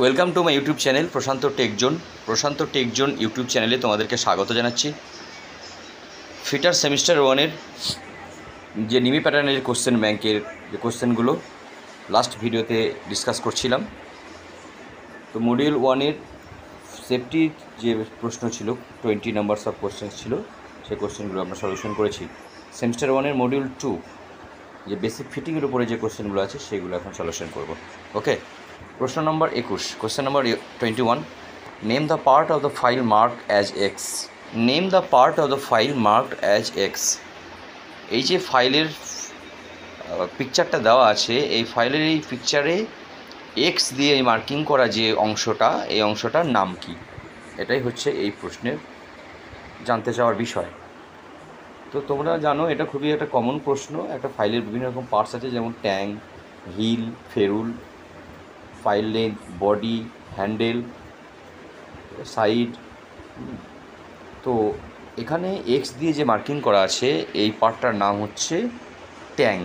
Welcome to my YouTube channel Prashant tech zone YouTube চ্যানেলে তোমাদেরকে স্বাগত জানাচ্ছি। ফিটার সেমিস্টার ওয়ানের যে নিমি প্যাটার্নের কোশ্চেন ব্যাংকের যে কোশ্চেনগুলো লাস্ট ভিডিওতে ডিসকাস করছিলাম। তো মডিউল ওয়ানের সেফটির যে প্রশ্ন ছিল 20 নাম্বারস অফ কোশ্চেন ছিল, সেই কোশ্চেনগুলো আমরা সলিউশন করেছি। সেমিস্টার ওয়ানের মডিউল 2 যে বেসিক ফিটিংয়ের উপরে যে কোশ্চেনগুলো আছে সেগুলো এখন সলিউশন করব। ওকে, প্রশ্ন নম্বর 21, question number 21, name the part of the file marked as x. Name the part of the file marked as X. এই যে ফাইলের পিকচারটা দেওয়া আছে, এই ফাইলের এই পিকচারে এক্স দিয়ে এই মার্কিং করা যে অংশটা, এই অংশটার নাম কি? এটাই হচ্ছে এই প্রশ্নের জানতে চাওয়ার বিষয়। তো তোমরা জানো এটা খুবই একটা কমন প্রশ্ন। একটা ফাইলের বিভিন্ন রকম পার্টস আছে, যেমন tang, heel, ferrule, file length, body, handle, side. তো এখানে এক্স দিয়ে যে মার্কিং করা আছে এই পার্টটার নাম হচ্ছে ট্যাং,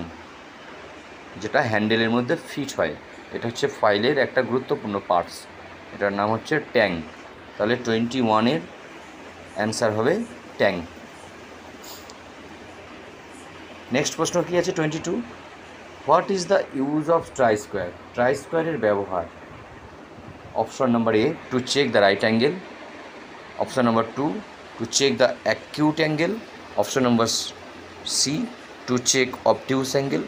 যেটা হ্যান্ডেলের মধ্যে ফিট হয়। এটা হচ্ছে ফাইলের একটা গুরুত্বপূর্ণ পার্টস, এটার নাম হচ্ছে ট্যাং। তাহলে 21-এর অ্যান্সার হবে ট্যাং। নেক্সট প্রশ্ন কী আছে 22, what is the use of try square. Try স্কোয়ারের ব্যবহার। Option number A, to check the right angle. Option number 2, to check the acute angle. Option number C, to check obtuse angle.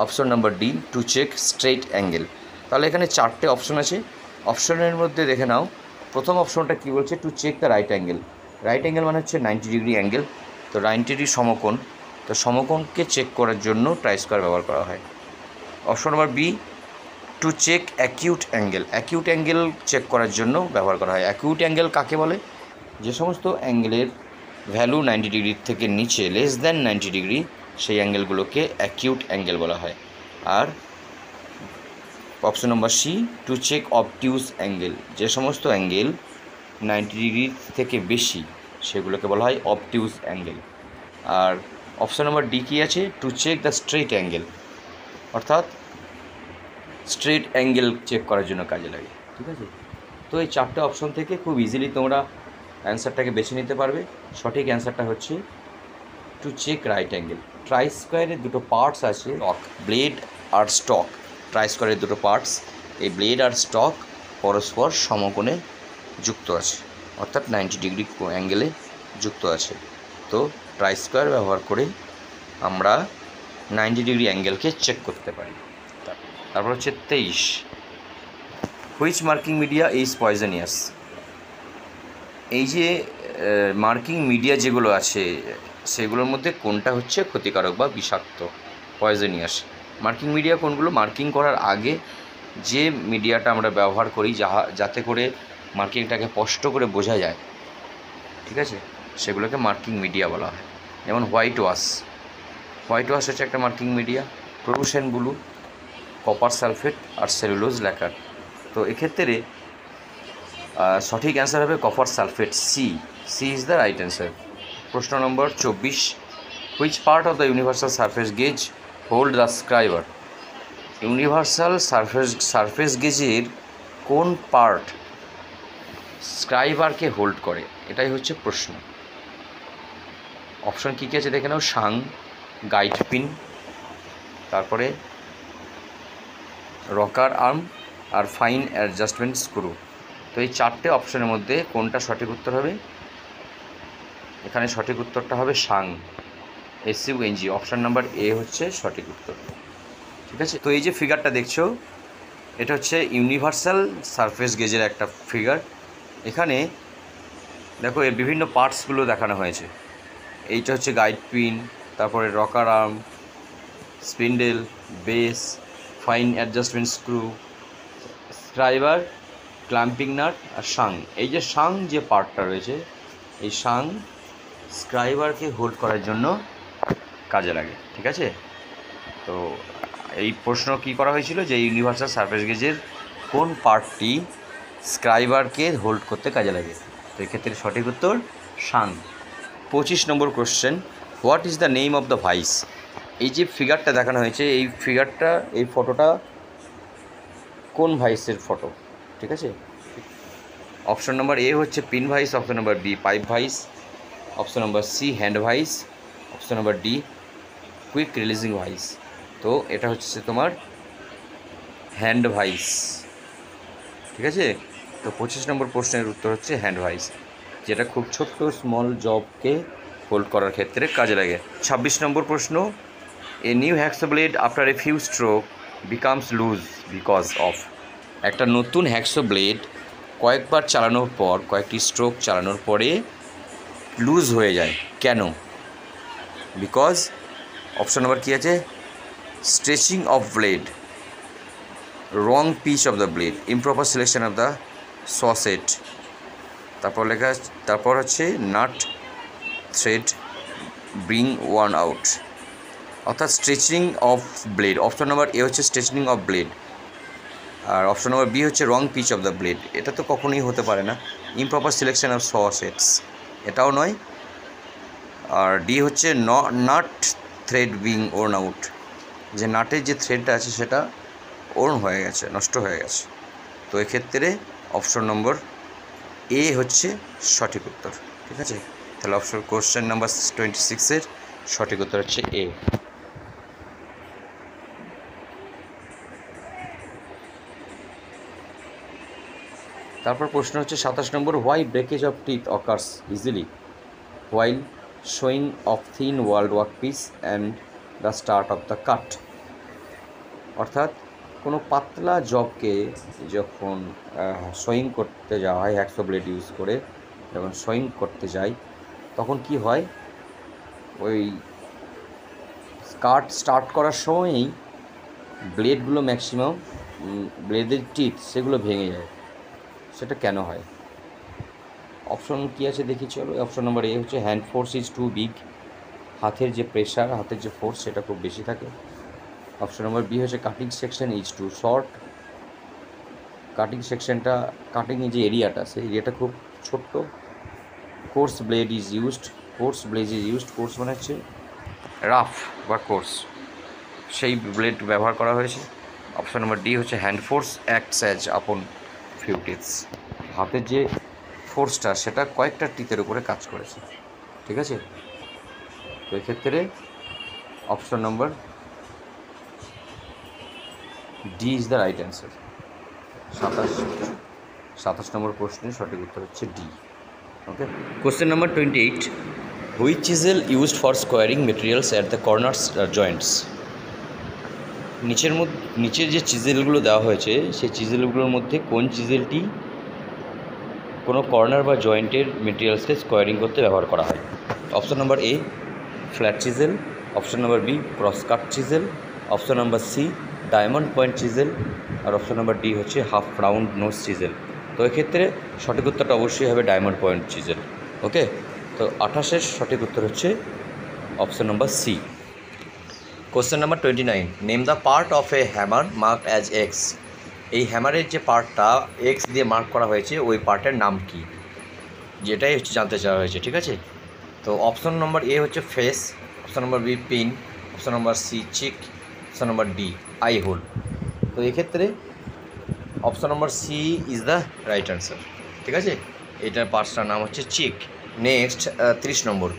Option number D, to check straight angle. তাহলে এখানে 4টে option আছে। অপশনের মধ্যে দেখে নাও, প্রথম অপশনটা কী বলছে, to check the right angle. Right angle মানে হচ্ছে 90 ডিগ্রি অ্যাঙ্গেল। তো 90 ডিগ্রি সমকোণ, তো সমকোণকে চেক করার জন্য ট্রাই স্কোয়ার ব্যবহার করা হয়। Option number B, to check acute angle. Acute angle check করার জন্য ব্যবহার করা হয়। অ্যাকিউট অ্যাঙ্গেল কাকে বলে? যে সমস্ত অ্যাঙ্গেলের ভ্যালু 90 ডিগ্রির থেকে নিচে, লেস দ্যান 90 ডিগ্রি, সেই অ্যাঙ্গেলগুলোকে অ্যাকিউট অ্যাঙ্গেল বলা হয়। আর option number C, to check obtuse angle. যে সমস্ত অ্যাঙ্গেল 90 ডিগ্রি থেকে বেশি সেগুলোকে বলা হয় অবটিউস অ্যাঙ্গেল। আর অপশন নম্বর ডি কী আছে, to check the straight angle, অর্থাৎ স্ট্রেট অ্যাঙ্গেল চেক করার জন্য কাজে লাগে। ঠিক আছে, তো এই 4টে অপশন থেকে খুব ইজিলি তোমরা অ্যান্সারটাকে বেছে নিতে পারবে। সঠিক অ্যান্সারটা হচ্ছে to check right angle. Try স্কোয়ারের দুটো পার্টস আছে, ব্লেড আর স্টক। ট্রাই স্কোয়ারের দুটো পার্টস, এই ব্লেড আর স্টক পরস্পর সমকোণে যুক্ত আছে, অর্থাৎ 90 ডিগ্রি অ্যাঙ্গেলে যুক্ত আছে। তো ট্রাই স্কোয়ার ব্যবহার করে আমরা 90 ডিগ্রি অ্যাঙ্গেলকে চেক করতে পারি। তারপর হচ্ছে 23, হুইচ মার্কিং মিডিয়া ইজ পয়জনিয়াস। এই যে মার্কিং মিডিয়া যেগুলো আছে সেগুলোর মধ্যে কোনটা হচ্ছে ক্ষতিকারক বা বিষাক্ত, পয়জনিয়াস? মার্কিং মিডিয়া কোনগুলো? মার্কিং করার আগে যে মিডিয়াটা আমরা ব্যবহার করি যাতে করে মার্কিংটাকে স্পষ্ট করে বোঝা যায়, ঠিক আছে, সেগুলোকে মার্কিং মিডিয়া বলা হয়। যেমন হোয়াইট ওয়াশ হচ্ছে একটা marking media. Fluorescent blue, copper sulphate আর সেলুলোজ ল্যাকার। তো এক্ষেত্রে সঠিক অ্যান্সার হবে copper sulphate, C is the right answer. প্রশ্ন নম্বর 24, which part of the universal surface gauge hold the scriber. Universal surface গেজের কোন পার্ট স্ক্রাইবারকে হোল্ড করে, এটাই হচ্ছে প্রশ্ন। অপশন কী কী আছে দেখে নাও, শাং, গাইড পিন, তারপরে রকার আর্ম আর ফাইন অ্যাডজাস্টমেন্ট স্ক্রু। তো এই 4টে অপশনের মধ্যে কোনটা সঠিক উত্তর হবে? এখানে সঠিক উত্তরটা হবে শাং, SUNG। অপশান নাম্বার এ হচ্ছে সঠিক উত্তর। ঠিক আছে, তো এই যে ফিগারটা দেখছো, এটা হচ্ছে ইউনিভার্সাল সারফেস গেজের একটা ফিগার। এখানে দেখো এর বিভিন্ন পার্টসগুলো দেখানো হয়েছে। এইটা হচ্ছে গাইড পিন, তারপরে rocker arm, spindle, base, fine adjustment screw, scriber, clamping nut আর শাং। এই যে শাং যে পার্টটা রয়েছে, এই শাং স্ক্রাইবারকে হোল্ড করার জন্য কাজে লাগে। ঠিক আছে, তো এই প্রশ্ন কি করা হয়েছিল যে ইউনিভার্সাল সারফেস গেজের কোন পার্টটি স্ক্রাইবারকে হোল্ড করতে কাজে লাগে? তো এক্ষেত্রে সঠিক উত্তর shank. 25 number question, what is the name of the vice. এই যে ফিগারটা দেখানো হয়েছে, এই ফটোটা কোন ভাইসের ফটো? ঠিক আছে। অপশন নাম্বার এ হচ্ছে pin vice, option number B pipe vice, option number C hand vice, option number D quick releasing vice. তো এটা হচ্ছে তোমার হ্যান্ড ভাইস, ঠিক আছে। তো 25 নম্বর প্রশ্নের উত্তর হচ্ছে হ্যান্ড ভাইস, যেটা খুব ছোট্ট স্মল জবকে হোল্ড করার ক্ষেত্রে কাজে লাগে। 26 নম্বর প্রশ্ন, a new hacksaw blade after a few stroke becomes loose because of. একটা নতুন হ্যাকসো ব্লেড কয়েকবার চালানোর পর, কয়েকটি স্ট্রোক চালানোর পরে লুজ হয়ে যায়, কেন? বিকজ অপশন নাম্বার কী আছে? Stretching of blade, wrong pitch of the blade, improper selection of the saw set, তারপর হচ্ছে nut thread bring one out, অর্থাৎ stretching of blade. Option number A হচ্ছে স্ট্রেচিং অফ ব্লেড, আর অপশন নাম্বার বি হচ্ছে wrong pitch of the blade. এটা তো কখনোই হতে পারে না। ইমপ্রপার সিলেকশন অফ সসেটস, এটাও নয়। আর ডি হচ্ছে nut thread being worn out, যে নাটের যে থ্রেডটা আছে সেটা ওর্ন হয়ে গেছে, নষ্ট হয়ে গেছে। তো এক্ষেত্রে অপশন নম্বর এ হচ্ছে সঠিক উত্তর, ঠিক আছে। তাহলে কোশ্চেন নাম্বার 26-এর সঠিক উত্তর হচ্ছে এ। তারপর প্রশ্ন হচ্ছে 27 number, why breakage of teeth occurs easily while sawing of thin walled work piece and the start of the cut. অর্থাৎ কোনো পাতলা জবকে যখন সোয়িং করতে যাওয়া হয়, হ্যাকসো ব্লেড ইউজ করে যখন সোয়িং করতে যাই, তখন কি হয়, ওই কাট স্টার্ট করার সময়ই ব্লেডগুলো ম্যাক্সিমাম ব্লেডের টিথ সেগুলো ভেঙে যায়। সেটা কেন হয়? অপশন কী আছে দেখি চলো। অপশন নাম্বার এ হচ্ছে hand force is too big, হাতের যে প্রেশার, হাতের যে ফোর্স সেটা খুব বেশি থাকে। অপশন নাম্বার বি হচ্ছে cutting section is too short, cutting সেকশনটা, কাটিংয়ের যে এরিয়াটা সেই এরিয়াটা খুব ছোট্ট। Coarse blade is used, coarse blade is used, coarse মানে হচ্ছে রাফ বা কোর্স, সেই ব্লেড ব্যবহার করা হয়েছে। অপশন নাম্বার ডি হচ্ছে হ্যান্ড ফোর্স অ্যাক্টস অ্যাজ আপন ফিউ টিথস, হাতের যে ফোর্সটা সেটা কয়েকটা টিথের উপরে কাজ করেছে, ঠিক আছে। তো এক্ষেত্রে option number D is the right answer. 27 নম্বর প্রশ্নের সঠিক উত্তর হচ্ছে D. Okay, question number 28, which chisel used for squaring materials at the corners Joints. নিচের যে চিজেলগুলো দেওয়া হয়েছে সেই চিজেলগুলোর মধ্যে কোন চিজেলটি কোনো কর্নার বা জয়েন্টের মেটেরিয়ালসকে স্কোয়ারিং করতে ব্যবহার করা হয়? Option number A flat chisel, option number B cross cut chisel, option number C diamond point chisel, আর অপশন নাম্বার ডি হচ্ছে হাফ রাউন্ড নোজ চিজেল। তো এক্ষেত্রে সঠিক উত্তরটা অবশ্যই হবে ডায়মন্ড পয়েন্ট চিজেল। ওকে, তো 28-এর সঠিক উত্তর হচ্ছে option number C. Question number 29, name the part of a hammer mark as X. এই হ্যামারের যে পার্টটা এক্স দিয়ে মার্ক করা হয়েছে ওই পার্টের নাম কি, যেটাই হচ্ছে জানতে চাওয়া হয়েছে, ঠিক আছে। তো অপশন নম্বর এ হচ্ছে face, option number B pin, option number C cheek, option number D eye hole. তো এক্ষেত্রে option number C is the right answer, ঠিক আছে। এটার পার্টসটার নাম হচ্ছে cheek. Next 30 number,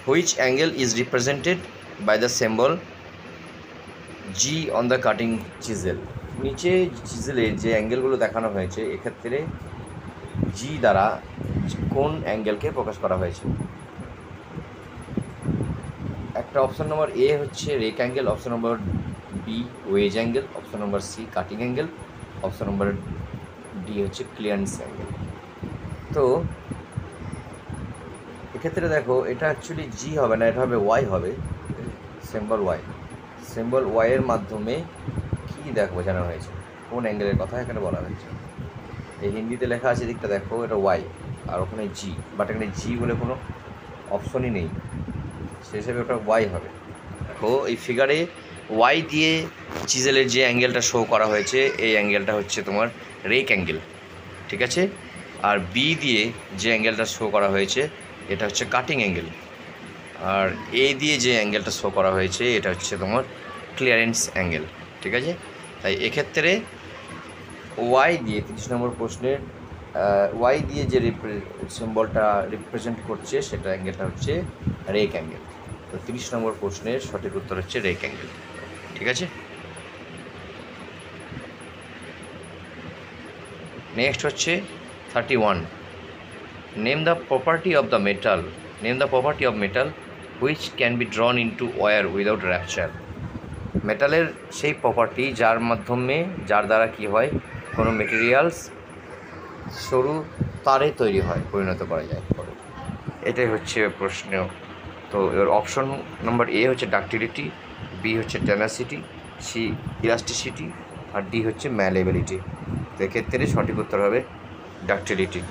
which angle is represented by the symbol G on the cutting chisel. নিচে চিজেলের যে অ্যাঙ্গেলগুলো দেখানো হয়েছে এক্ষেত্রে জি দ্বারা কোন অ্যাঙ্গেলকে প্রকাশ করা হয়েছে? একটা অপশন নম্বর এ হচ্ছে rake angle, option number B wedge angle, option number C cutting angle, option number D হচ্ছে ক্লিয়ারেন্স অ্যাঙ্গেল। তো এক্ষেত্রে দেখো এটা অ্যাকচুয়ালি জি হবে না, এটা হবে ওয়াই হবে, সিম্বল ওয়াই। সিম্বল ওয়াইয়ের মাধ্যমে কী দেখো বোঝানো হয়েছে, কোন অ্যাঙ্গেলের কথা এখানে বলা হয়েছে। এই হিন্দিতে লেখা আছে দিকটা দেখো, এটা ওয়াই আর ওখানে জি, বাট এখানে জি বলে কোনো অপশনই নেই, সেই হিসেবে ওটা ওয়াই হবে। দেখো এই ফিগারে ওয়াই দিয়ে চিজেলের যে অ্যাঙ্গেলটা শো করা হয়েছে এই অ্যাঙ্গেলটা হচ্ছে তোমার রেক অ্যাঙ্গেল, ঠিক আছে। আর বি দিয়ে যে অ্যাঙ্গেলটা শো করা হয়েছে এটা হচ্ছে কাটিং অ্যাঙ্গেল, আর এ দিয়ে যে অ্যাঙ্গেলটা শো করা হয়েছে এটা হচ্ছে তোমার ক্লিয়ারেন্স অ্যাঙ্গেল, ঠিক আছে। তাই এক্ষেত্রে ওয়াই দিয়ে 30 নম্বর প্রশ্নের ওয়াই দিয়ে যে সিম্বলটা রিপ্রেজেন্ট করছে সেটা অ্যাঙ্গেলটা হচ্ছে রেক অ্যাঙ্গেল। তো 30 নম্বর প্রশ্নের সঠিক উত্তর হচ্ছে রেক অ্যাঙ্গেল। ঠিক আছে, নেক্সট হচ্ছে 31, name the property of the metal which can be drawn into wire without rupture. মেটালের সেই প্রপার্টি যার দ্বারা কি হয়, কোনো মেটেরিয়ালস সরু তারে তৈরি হয়, পরিণত করা যায় পরে। এটাই হচ্ছে প্রশ্ন। তো এর অপশন নাম্বার এ হচ্ছে ডাক্টিলিটি, বি হচ্ছে টেনাসিটি, সি ইলাস্টিসিটি, আর ডি হচ্ছে ম্যালেবিলিটি। তো এক্ষেত্রে সঠিক উত্তর হবে ডাক্টিলিটি।